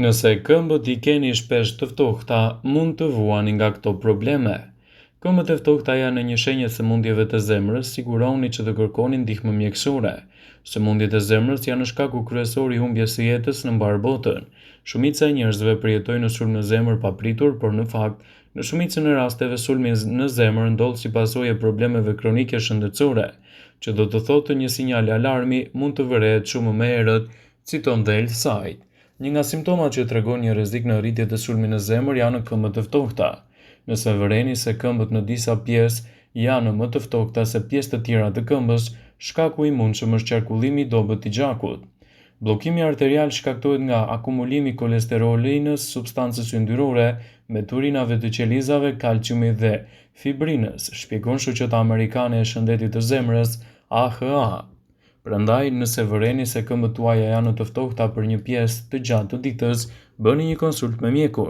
Nëse këmbët i keni shpesh të ftohta, mund të vuani nga këto probleme. Këmbët e ftohta janë një shenjë e sëmundjeve të zemrës, siguroni që të kërkoni ndihmë mjekësore. Sëmundjet e zemrës janë shkaku kryesor i humbjes së jetës në mbar botën. Shumica e njerëzve përjetojnë në sulm në zemër papritur, por në fakt, në shumicën e rasteve sulmi në zemër ndodh si pasojë e problemeve kronike shëndetësore, që do të thotë një sinjal alarmi mund të vërehet shumë më herët, citon dhe El Said. Një nga simptomat që tregon një rrezik në rritje të sulmit në zemër janë këmbët e ftohta. Nëse vëreni se këmbët në disa pjesë janë më të ftohta se pjesë të tjera të këmbës, shkaku i mundshëm është qarkullimi i dobët i gjakut. Bllokimi arterial shkaktohet nga akumulimi i kolesterolinës, substancës yndyrore, meturinave të qelizave, kalciumit dhe fibrinës, shpjegon shoqata amerikane e shëndetit të zemrës, AHA. Prandaj, nëse vëreni se këmbët tuaja janë të ftohta për një pjesë të gjatë të ditës, bëni një konsult me mjekun.